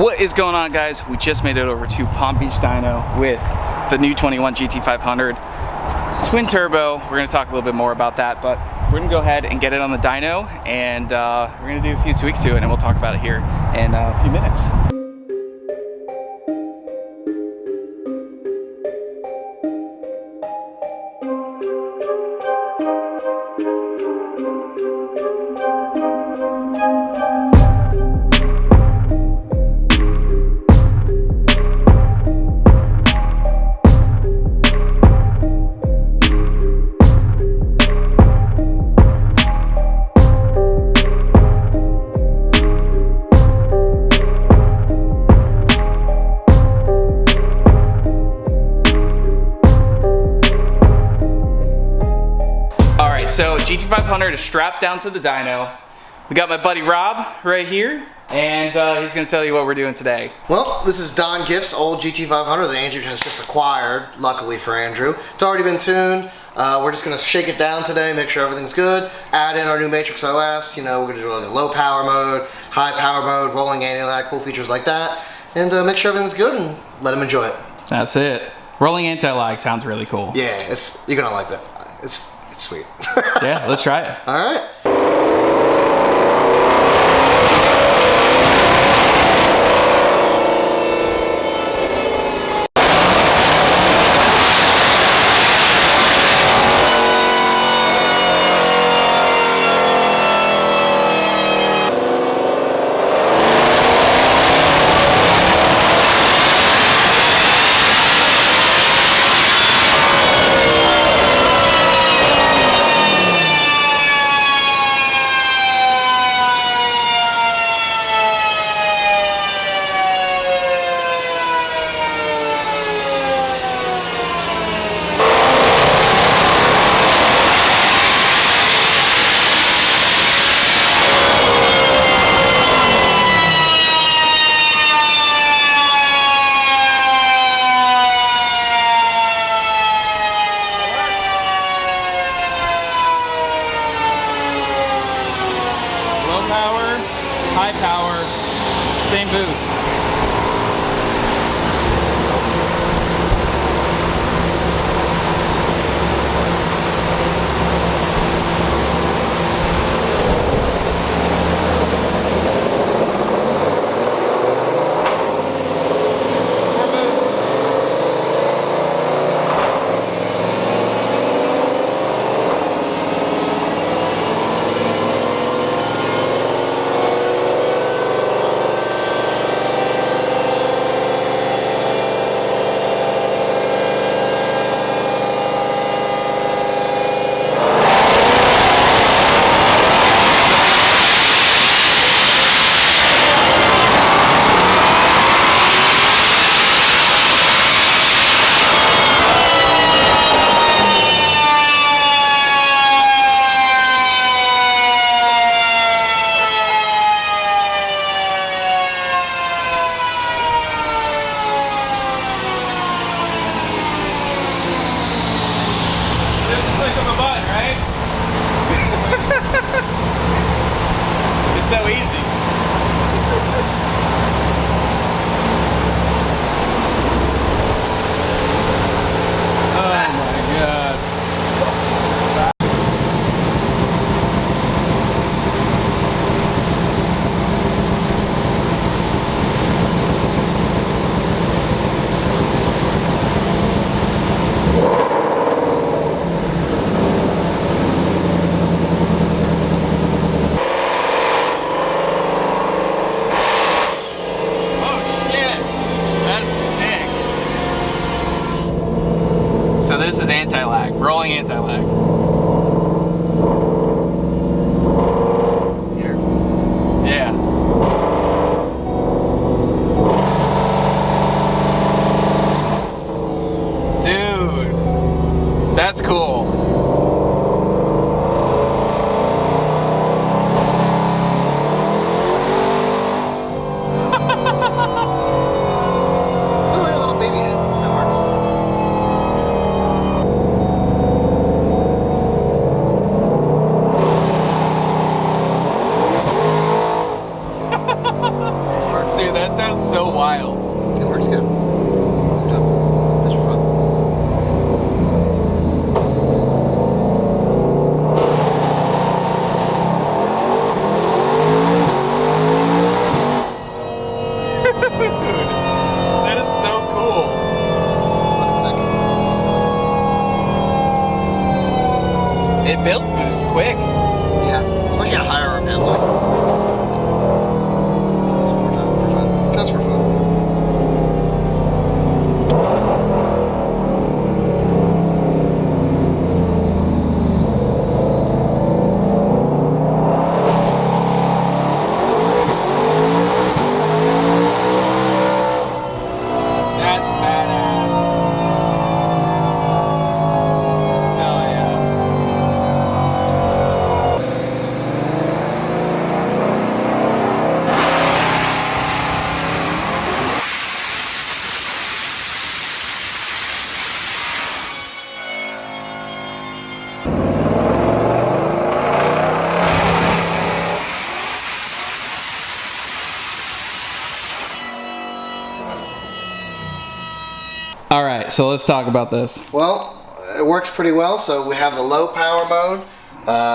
What is going on, guys? We just made it over to Palm Beach Dyno with the new 21 GT500 twin turbo. We're going to talk a little bit more about that, but we're going to go ahead and get it on the dyno, and we're going to do a few tweaks to it, and we'll talk about it here in a few minutes. So GT500 is strapped down to the dyno. We got my buddy Rob right here, and he's going to tell you what we're doing today. Well, this is Don Gift's old GT500 that Andrew has just acquired, luckily for Andrew. It's already been tuned. We're just going to shake it down today, make sure everything's good, add in our new Matrix OS. You know, we're going to do like a low power mode, high power mode, rolling anti-lag, cool features like that, and make sure everything's good and let him enjoy it. That's it. Rolling anti-lag sounds really cool. Yeah, you're going to like that. It's sweet. Yeah, let's try it. All right. High power, same boost. sounds so wild. It works good. Just for fun. That is so cool. It's what it's like. It builds boost quick. Yeah, especially at a higher RPM. Like. So this one more time for fun, just for fun. That's badass. Hell yeah. All right, so let's talk about this. Well, it works pretty well. So we have the low power mode.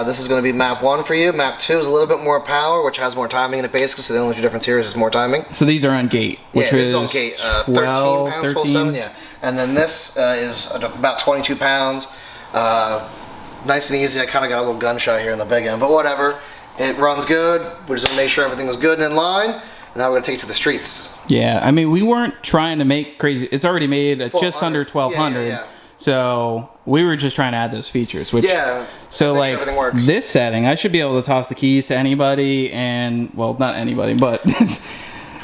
This is going to be map 1 for you. Map 2 is a little bit more power, which has more timing in it basically. So the only two difference here is just more timing. So these are on gate, which yeah, is this is on gate. 13 12, pounds, 13. 12.7, yeah. And then this is about 22 pounds. Nice and easy. I kind of got a little gunshot here in the big end, but whatever. It runs good. We're just going to make sure everything was good and in line. And now we're going to take it to the streets. Yeah, I mean, we weren't trying to make crazy. It's already made at just under 1,200. Yeah. So we were just trying to add those features. Which, Yeah. So make like sure everything works. this setting, I should be able to toss the keys to anybody, and well, not anybody, but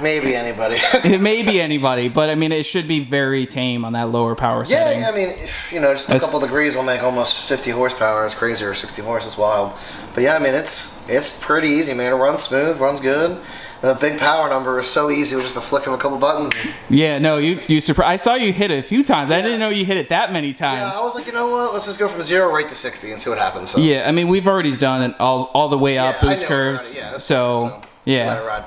Maybe anybody. it may be anybody. But I mean, it should be very tame on that lower power setting. Yeah, I mean, you know, just a couple degrees will make almost 50 horsepower. It's crazy, or 60 horse. It's wild. But yeah, I mean, it's pretty easy, man. It runs smooth, runs good. And the big power number is so easy with just a flick of a couple buttons. Yeah, no, you surprised. I saw you hit it a few times. I didn't know you hit it that many times. Yeah, I was like, you know what? Let's just go from 0 right to 60 and see what happens. So. Yeah, I mean, we've already done it all the way up Yeah, I boost know curves. already. Yeah, that's so perfect, yeah, let it ride.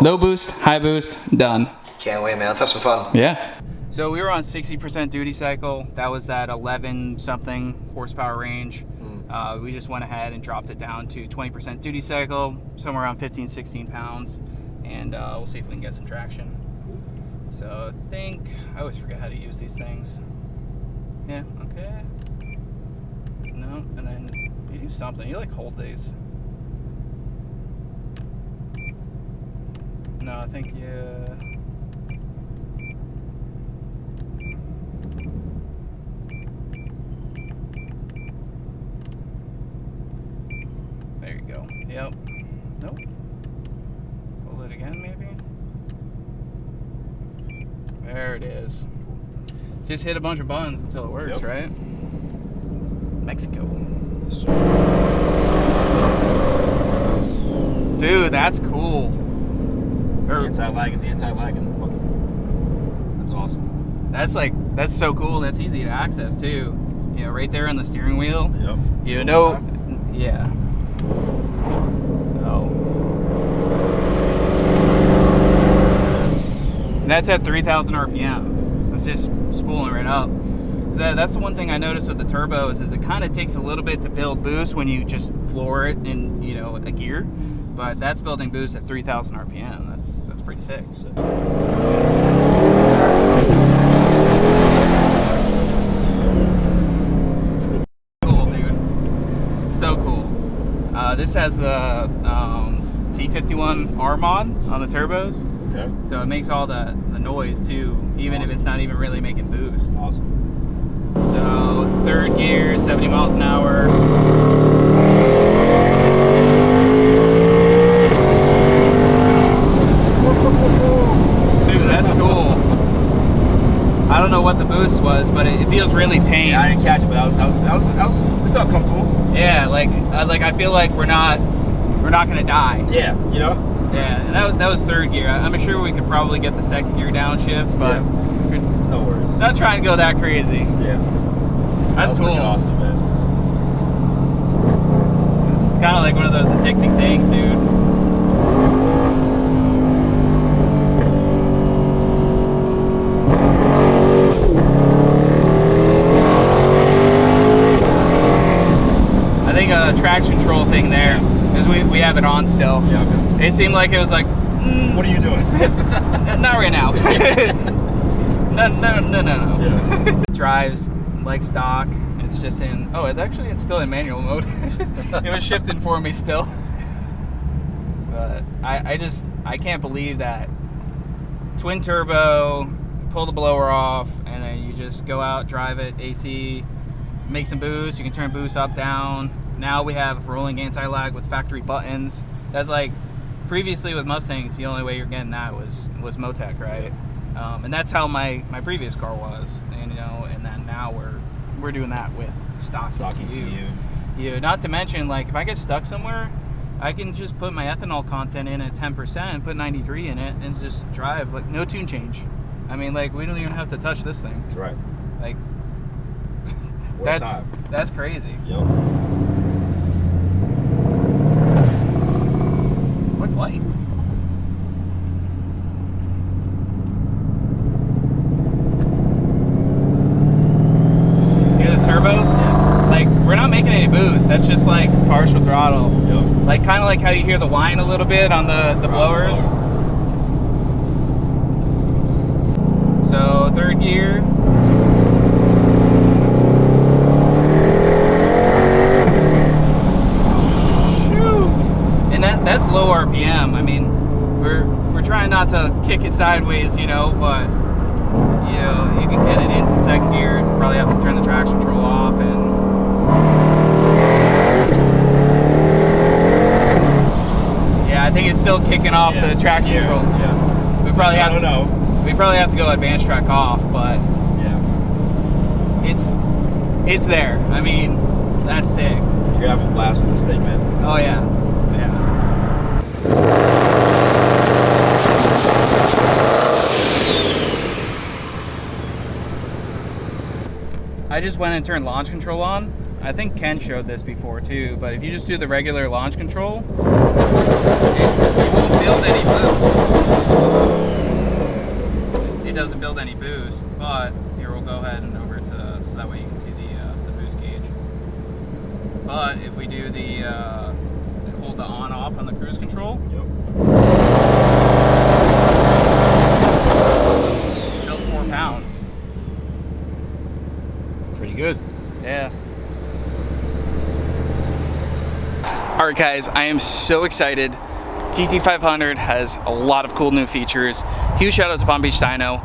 low boost, high boost, done. Can't wait, man. Let's have some fun. Yeah. So we were on 60% duty cycle. That was that 11 something horsepower range. We just went ahead and dropped it down to 20% duty cycle, somewhere around 15, 16 pounds. And we'll see if we can get some traction. So I think, I always forget how to use these things. Yeah, okay. No, and then you do something. You like hold these. No, I think yeah. There you go. Yep. Nope. Hold it again, maybe. There it is. Just hit a bunch of buttons until it works, right? Mexico. Dude, that's cool. The anti-lag is anti-lag and fucking, that's awesome. That's so cool. That's easy to access too. You know, right there on the steering wheel. Yep. You know, yeah. So and that's at 3,000 RPM. It's just spooling right up. That's the one thing I noticed with the turbos is it kind of takes a little bit to build boost when you just floor it in, you know, a gear. But that's building boost at 3,000 RPM. That's pretty sick. So. Cool, dude. So cool. This has the T51 R mod on the turbos. Okay. So it makes all the noise too, even if it's not even really making boost. Awesome. So third gear, 70 miles an hour. Dude, that's cool. I don't know what the boost was, but it feels really tame. Yeah, I didn't catch it, but I was we felt comfortable. Yeah, like I feel like we're not gonna die. Yeah, you know? Yeah, and that was third gear. I'm sure we could probably get the second gear downshift, but No worries. not trying to go that crazy. Yeah. That's cool. Awesome, man. This is kind of like one of those addicting things, dude. have it on still. Yeah, okay. It seemed like it was like, What are you doing? not right now. No. Yeah. Drives like stock. It's just in, oh, it's still in manual mode. It was shifting for me still. But I can't believe that twin turbo, pull the blower off, and then you just go out, drive it, AC, make some boost. You can turn boost up, down. Now we have rolling anti-lag with factory buttons. That's like, previously with Mustangs, the only way you're getting that was Motec, right? And that's how my previous car was, and and then now we're doing that with stock ECU. Yeah, not to mention, like, if I get stuck somewhere, I can just put my ethanol content in at 10%, put 93 in it, and just drive, like, no tune change. I mean, like, we don't even have to touch this thing. Right. Like, What time? That's crazy. Yep. Quick light. Hear the turbos? Like, we're not making any boost. That's just like partial throttle. Yep. Like, kind of like how you hear the whine a little bit on the blowers. So, third gear. And that's low RPM. I mean, we're trying not to kick it sideways, but you can get it into second gear. You probably have to turn the traction control off, and yeah, I think it's still kicking off the traction control. Yeah. We probably have to go advanced track off, but yeah, it's there. I mean, that's sick. You're having a blast with this thing, man. Oh yeah. I just went and turned launch control on. I think Ken showed this before too, but if you just do the regular launch control, it won't build any boost. It doesn't build any boost, but here we'll go ahead and over to, so that way you can see the boost gauge. But if we do hold the on off on the cruise control, Yep. built 4 pounds. Pretty good. Yeah. All right, guys, I am so excited. GT500 has a lot of cool new features. Huge shout out to Palm Beach Dyno.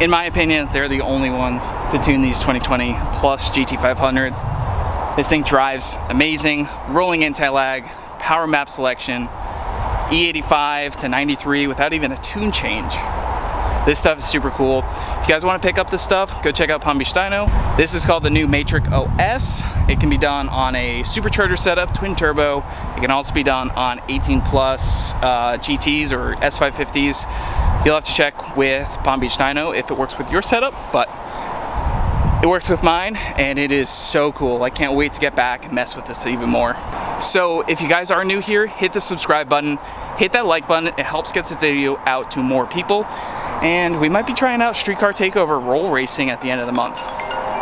In my opinion, they're the only ones to tune these 2020 plus GT500s. This thing drives amazing, rolling anti-lag, power map selection, E85 to 93 without even a tune change. This stuff is super cool. If you guys want to pick up this stuff, go check out Palm Beach Dyno. This is called the new Matrix OS. It can be done on a supercharger setup, twin turbo. It can also be done on 18 plus GTs or S550s. You'll have to check with Palm Beach Dyno if it works with your setup, but it works with mine, and it is so cool. I can't wait to get back and mess with this even more. So if you guys are new here, hit the subscribe button, hit that like button. It helps get this video out to more people. And we might be trying out Streetcar Takeover roll racing at the end of the month.